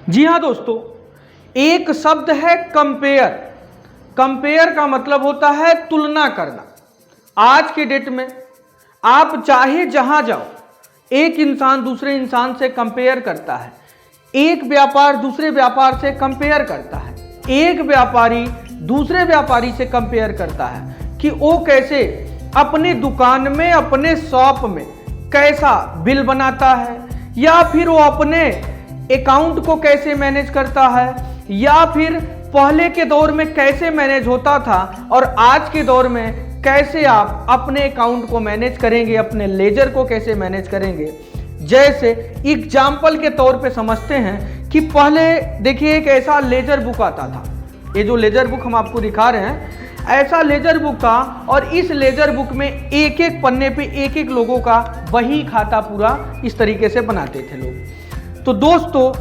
जी हाँ दोस्तों, एक शब्द है कंपेयर। कंपेयर का मतलब होता है तुलना करना। आज के डेट में आप चाहे जहां जाओ, एक इंसान दूसरे इंसान से कंपेयर करता है, एक व्यापार दूसरे व्यापार से कंपेयर करता है, एक व्यापारी दूसरे व्यापारी से कंपेयर करता है कि वो कैसे अपनी दुकान में, अपने शॉप में कैसा बिल बनाता है, या फिर वो अपने अकाउंट को कैसे मैनेज करता है, या फिर पहले के दौर में कैसे मैनेज होता था और आज के दौर में कैसे आप अपने अकाउंट को मैनेज करेंगे, अपने लेजर को कैसे मैनेज करेंगे। जैसे एग्जाम्पल के तौर पे समझते हैं कि पहले देखिए एक ऐसा लेजर बुक आता था। ये जो लेजर बुक हम आपको दिखा रहे हैं, ऐसा लेजर बुक था और इस लेजर बुक में एक एक पन्ने पे एक एक लोगों का वही खाता पूरा इस तरीके से बनाते थे लोग। तो दोस्तों,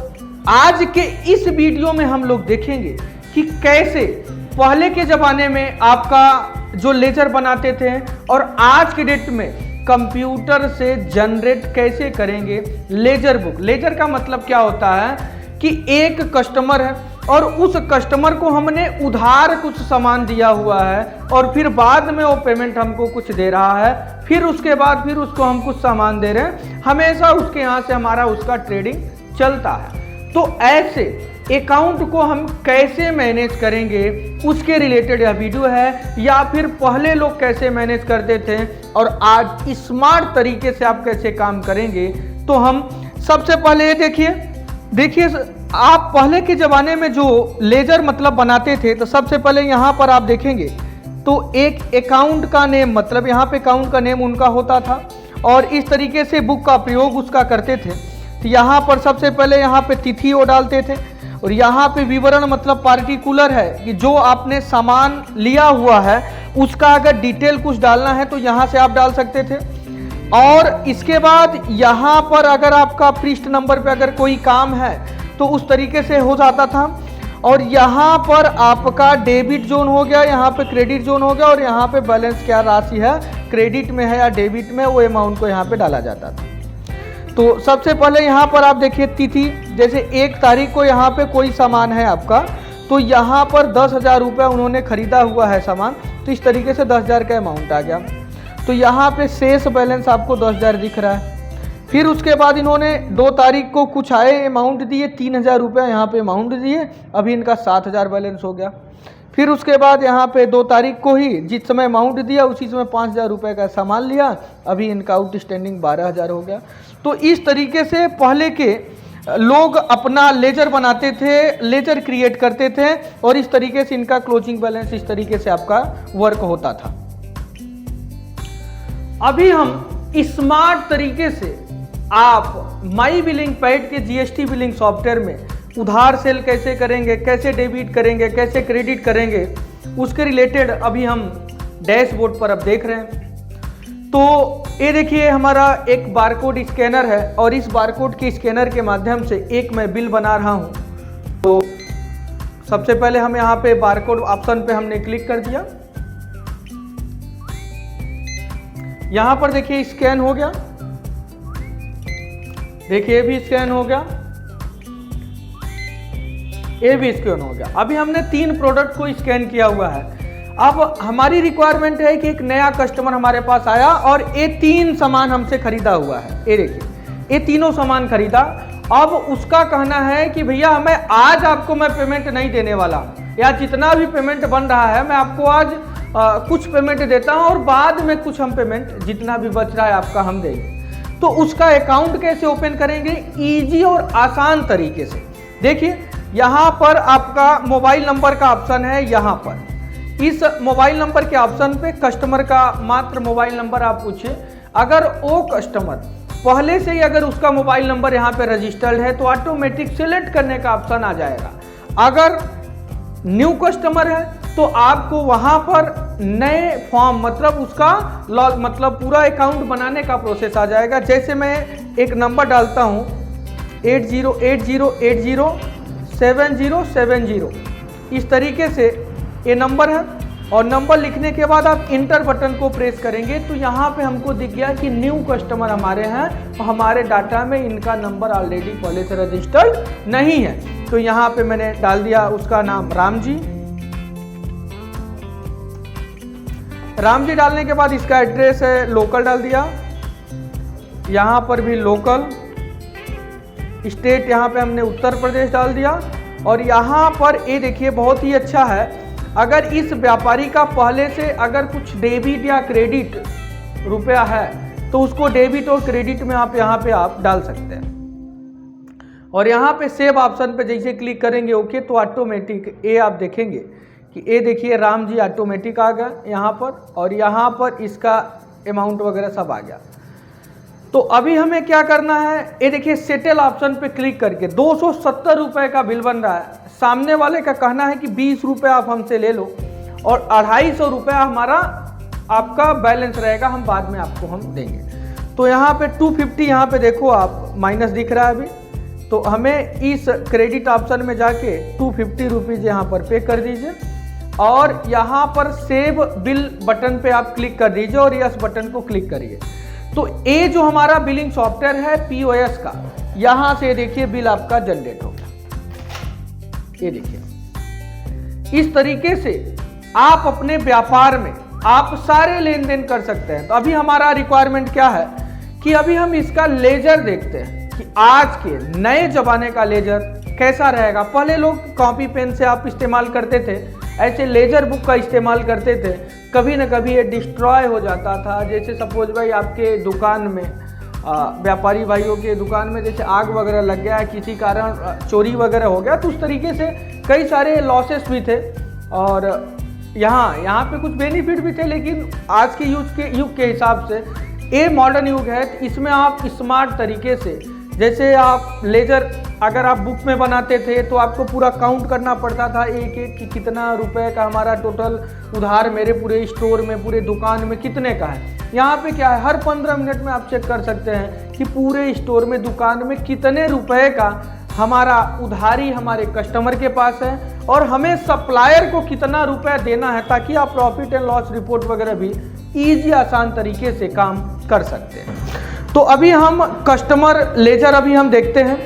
आज के इस वीडियो में हम लोग देखेंगे कि कैसे पहले के ज़माने में आपका जो लेजर बनाते थे और आज के डेट में कंप्यूटर से जनरेट कैसे करेंगे लेजर बुक। लेजर का मतलब क्या होता है कि एक कस्टमर है और उस कस्टमर को हमने उधार कुछ सामान दिया हुआ है और फिर बाद में वो पेमेंट हमको कुछ दे रहा है, फिर उसके बाद फिर उसको हम कुछ सामान दे रहे हैं, हमेशा उसके यहाँ से हमारा उसका ट्रेडिंग चलता है। तो ऐसे अकाउंट को हम कैसे मैनेज करेंगे उसके रिलेटेड यह वीडियो है, या फिर पहले लोग कैसे मैनेज करते थे और आज स्मार्ट तरीके से आप कैसे काम करेंगे। तो हम सबसे पहले ये देखिए आप पहले के ज़माने में जो लेजर मतलब बनाते थे, तो सबसे पहले यहाँ पर आप देखेंगे तो एक अकाउंट का नेम, मतलब यहाँ पे अकाउंट का नेम उनका होता था और इस तरीके से बुक का प्रयोग उसका करते थे। तो यहाँ पर सबसे पहले यहाँ पे तिथि वो डालते थे और यहाँ पे विवरण मतलब पार्टिकुलर है कि जो आपने सामान लिया हुआ है उसका अगर डिटेल कुछ डालना है तो यहाँ से आप डाल सकते थे। और इसके बाद यहाँ पर अगर आपका पृष्ठ नंबर पे अगर कोई काम है तो उस तरीके से हो जाता था। और यहाँ पर आपका डेबिट जोन हो गया, यहाँ पे क्रेडिट जोन हो गया और यहाँ पे बैलेंस क्या राशि है, क्रेडिट में है या डेबिट में, वो अमाउंट को यहाँ पे डाला जाता था। तो सबसे पहले यहाँ पर आप देखिए तिथि, जैसे 1 तारीख को यहाँ पे कोई सामान है आपका, तो यहाँ पर 10,000 रुपये उन्होंने खरीदा हुआ है सामान, तो इस तरीके से 10,000 का अमाउंट आ गया। तो यहाँ पे शेष बैलेंस आपको 10,000 दिख रहा है। फिर उसके बाद इन्होंने 2 तारीख को कुछ आए अमाउंट दिए, 3,000 रुपये यहाँ पे अमाउंट दिए, अभी इनका 7,000 बैलेंस हो गया। फिर उसके बाद यहाँ पे 2 तारीख को ही जिस समय अमाउंट दिया उसी समय 5,000 रुपये का सामान लिया, अभी इनका आउटस्टैंडिंग 12,000 हो गया। तो इस तरीके से पहले के लोग अपना लेजर बनाते थे, लेजर क्रिएट करते थे और इस तरीके से इनका क्लोजिंग बैलेंस इस तरीके से आपका वर्क होता था। अभी हम स्मार्ट तरीके से आप माई बिलिंग पैड के जीएसटी बिलिंग सॉफ्टवेयर में उधार सेल कैसे करेंगे, कैसे डेबिट करेंगे, कैसे क्रेडिट करेंगे, उसके रिलेटेड अभी हम डैशबोर्ड पर अब देख रहे हैं। तो ये देखिए हमारा एक बारकोड स्कैनर है और इस बारकोड के स्कैनर के माध्यम से एक मैं बिल बना रहा हूँ। तो सबसे पहले हम यहाँ पे बारकोड ऑप्शन पे हमने क्लिक कर दिया। यहाँ पर देखिए स्कैन हो गया, देखिए ये भी स्कैन हो गया, ये भी स्कैन हो गया। अभी हमने 3 प्रोडक्ट को स्कैन किया हुआ है। अब हमारी रिक्वायरमेंट है कि एक नया कस्टमर हमारे पास आया और ये 3 सामान हमसे खरीदा हुआ है। ये देखिए ये तीनों सामान खरीदा। अब उसका कहना है कि भैया मैं आज आपको मैं पेमेंट नहीं देने वाला, या जितना भी पेमेंट बन रहा है मैं आपको आज कुछ पेमेंट देता हूँ और बाद में कुछ हम पेमेंट जितना भी बच रहा है आपका हम देंगे। तो उसका अकाउंट कैसे ओपन करेंगे ईजी और आसान तरीके से। देखिए यहाँ पर आपका मोबाइल नंबर का ऑप्शन है। यहाँ पर इस मोबाइल नंबर के ऑप्शन पे कस्टमर का मात्र मोबाइल नंबर आप पूछिए। अगर वो कस्टमर पहले से ही अगर उसका मोबाइल नंबर यहाँ पे रजिस्टर्ड है तो ऑटोमेटिक सिलेक्ट करने का ऑप्शन आ जाएगा। अगर न्यू कस्टमर है तो आपको वहाँ पर नए फॉर्म मतलब उसका मतलब पूरा अकाउंट बनाने का प्रोसेस आ जाएगा। जैसे मैं एक नंबर डालता हूँ 8080807070, इस तरीके से ये नंबर है और नंबर लिखने के बाद आप इंटर बटन को प्रेस करेंगे तो यहाँ पे हमको दिख गया कि न्यू कस्टमर हमारे हैं और हमारे डाटा में इनका नंबर ऑलरेडी पहले से रजिस्टर्ड नहीं है। तो यहाँ पे मैंने डाल दिया उसका नाम राम जी। राम जी डालने के बाद इसका एड्रेस है लोकल डाल दिया, यहाँ पर भी लोकल, स्टेट यहाँ पे हमने उत्तर प्रदेश डाल दिया। और यहाँ पर ये देखिए बहुत ही अच्छा है, अगर इस व्यापारी का पहले से अगर कुछ डेबिट या क्रेडिट रुपया है तो उसको डेबिट और क्रेडिट में आप यहाँ पे आप डाल सकते हैं। और यहाँ पे सेव ऑप्शन पे जैसे क्लिक करेंगे ओके तो ऑटोमेटिक ये आप देखेंगे कि ये देखिए राम जी ऑटोमेटिक आ गया यहाँ पर, और यहाँ पर इसका अमाउंट वगैरह सब आ गया। तो अभी हमें क्या करना है, ये देखिए सेटल ऑप्शन पे क्लिक करके 270 रुपये का बिल बन रहा है। सामने वाले का कहना है कि 20 रुपये आप हमसे ले लो और 250 रुपया हमारा आपका बैलेंस रहेगा, हम बाद में आपको हम देंगे। तो यहाँ पे 250 यहाँ पे देखो आप माइनस दिख रहा है अभी, तो हमें इस क्रेडिट ऑप्शन में जाके 250 रुपीज़ यहाँ पर पे कर दीजिए और यहाँ पर सेव बिल बटन पे आप क्लिक कर दीजिए और यस बटन को क्लिक करिए। तो ये जो हमारा बिलिंग सॉफ्टवेयर है POS का, यहाँ से देखिए बिल आपका जनरेट हो गया। ये देखिए इस तरीके से आप अपने व्यापार में आप सारे लेन देन कर सकते हैं। तो अभी हमारा रिक्वायरमेंट क्या है कि अभी हम इसका लेजर देखते हैं कि आज के नए जमाने का लेजर कैसा रहेगा। पहले लोग कॉपी पेन से आप इस्तेमाल करते थे, ऐसे लेजर बुक का इस्तेमाल करते थे, कभी न कभी ये डिस्ट्रॉय हो जाता था। जैसे सपोज भाई आपके दुकान में व्यापारी भाइयों के दुकान में जैसे आग वगैरह लग गया, किसी कारण चोरी वगैरह हो गया, तो उस तरीके से कई सारे लॉसेस भी थे। और यहाँ पे कुछ बेनिफिट भी थे, लेकिन आज के युग के हिसाब से ये मॉडर्न युग है। तो इसमें आप स्मार्ट तरीके से, जैसे आप लेजर अगर आप बुक में बनाते थे तो आपको पूरा काउंट करना पड़ता था एक एक कि कितना रुपए का हमारा टोटल उधार मेरे पूरे स्टोर में पूरे दुकान में कितने का है। यहाँ पे क्या है, हर 15 मिनट में आप चेक कर सकते हैं कि पूरे स्टोर में दुकान में कितने रुपए का हमारा उधारी हमारे कस्टमर के पास है और हमें सप्लायर को कितना रुपया देना है, ताकि आप प्रॉफिट एंड लॉस रिपोर्ट वगैरह भी ईजी आसान तरीके से काम कर सकते हैं। तो अभी हम कस्टमर लेजर अभी हम देखते हैं।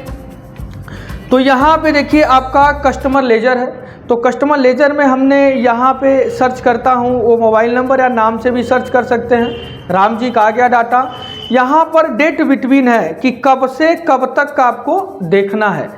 तो यहाँ पे देखिए आपका कस्टमर लेजर है। तो कस्टमर लेजर में हमने यहाँ पे सर्च करता हूँ, वो मोबाइल नंबर या नाम से भी सर्च कर सकते हैं। राम जी का आ गया डाटा। यहाँ पर डेट बिटवीन है कि कब से कब तक का आपको देखना है।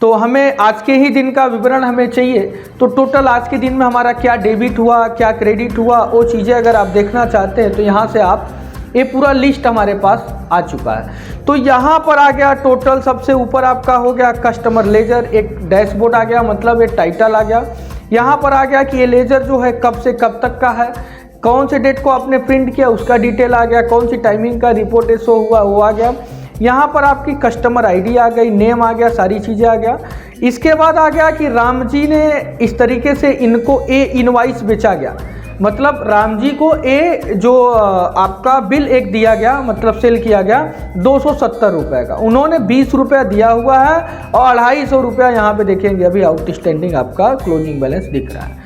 तो हमें आज के ही दिन का विवरण हमें चाहिए। तो टोटल आज के दिन में हमारा क्या डेबिट हुआ, क्या क्रेडिट हुआ, वो चीज़ें अगर आप देखना चाहते हैं तो यहाँ से आप ये पूरा लिस्ट हमारे पास आ चुका है। तो यहाँ पर आ गया टोटल, सबसे ऊपर आपका हो गया कस्टमर लेजर, एक डैशबोर्ड आ गया, मतलब एक टाइटल आ गया। यहाँ पर आ गया कि ये लेजर जो है कब से कब तक का है, कौन से डेट को आपने प्रिंट किया उसका डिटेल आ गया, कौन सी टाइमिंग का रिपोर्ट शो हुआ वो आ गया। यहाँ पर आपकी कस्टमर आईडी आ गई, नेम आ गया, सारी चीज़ें आ गया। इसके बाद आ गया कि राम जी ने इस तरीके से इनको ए इनवाइस बेचा गया, मतलब राम जी को ए जो आपका बिल एक दिया गया, मतलब सेल किया गया 270 रुपये का, उन्होंने 20 रुपया दिया हुआ है और 250 रुपया यहाँ पे देखेंगे अभी आउटस्टैंडिंग आपका क्लोजिंग बैलेंस दिख रहा है।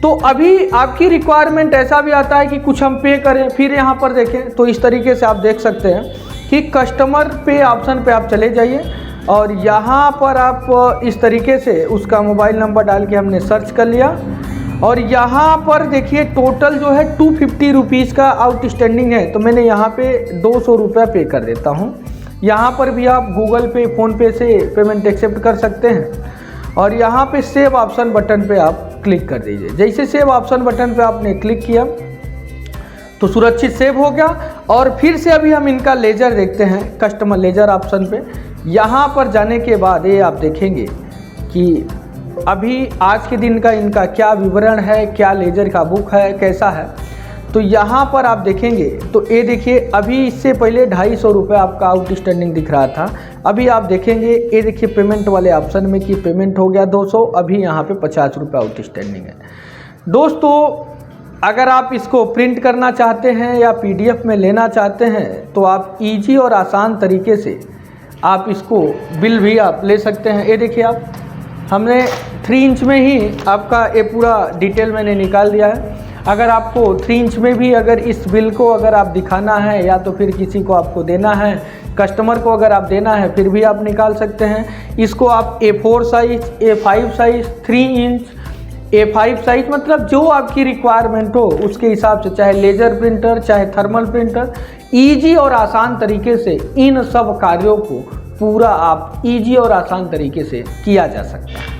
तो अभी आपकी रिक्वायरमेंट ऐसा भी आता है कि कुछ हम पे करें, फिर यहाँ पर देखें तो इस तरीके से आप देख सकते हैं कि कस्टमर पे ऑप्शन पे आप चले जाइए और यहाँ पर आप इस तरीके से उसका मोबाइल नंबर डाल के हमने सर्च कर लिया और यहाँ पर देखिए टोटल जो है 250 रुपीज़ का आउटस्टैंडिंग है। तो मैंने यहाँ पे 200 रुपया पे कर देता हूँ। यहाँ पर भी आप गूगल पे, फ़ोनपे से पेमेंट एक्सेप्ट कर सकते हैं और यहाँ पे सेव ऑप्शन बटन पे आप क्लिक कर दीजिए। जैसे सेव ऑप्शन बटन पे आपने क्लिक किया तो सुरक्षित सेव हो गया। और फिर से अभी हम इनका लेजर देखते हैं, कस्टमर लेजर ऑप्शन पे। यहाँ पर जाने के बाद ये आप देखेंगे कि अभी आज के दिन का इनका क्या विवरण है, क्या लेजर का बुक है, कैसा है। तो यहाँ पर आप देखेंगे तो ये देखिए अभी इससे पहले 250 रुपये आपका आउटस्टैंडिंग दिख रहा था। अभी आप देखेंगे ये देखिए पेमेंट वाले ऑप्शन में कि पेमेंट हो गया 200, अभी यहाँ पे 50 रुपये आउटस्टैंडिंग है। दोस्तों अगर आप इसको प्रिंट करना चाहते हैं या PDF में लेना चाहते हैं तो आप ईजी और आसान तरीके से आप इसको बिल भी आप ले सकते हैं। ये देखिए आप हमने 3 इंच में ही आपका ये पूरा डिटेल मैंने निकाल दिया है। अगर आपको 3 इंच में भी अगर इस बिल को अगर आप दिखाना है या तो फिर किसी को आपको देना है, कस्टमर को अगर आप देना है फिर भी आप निकाल सकते हैं। इसको आप A4 size, A5 size, 3 inch, A5 size, मतलब जो आपकी रिक्वायरमेंट हो उसके हिसाब से, चाहे लेजर प्रिंटर, चाहे थर्मल प्रिंटर, ईजी और आसान तरीके से इन सब कार्यों को पूरा आप ईजी और आसान तरीके से किया जा सकता है।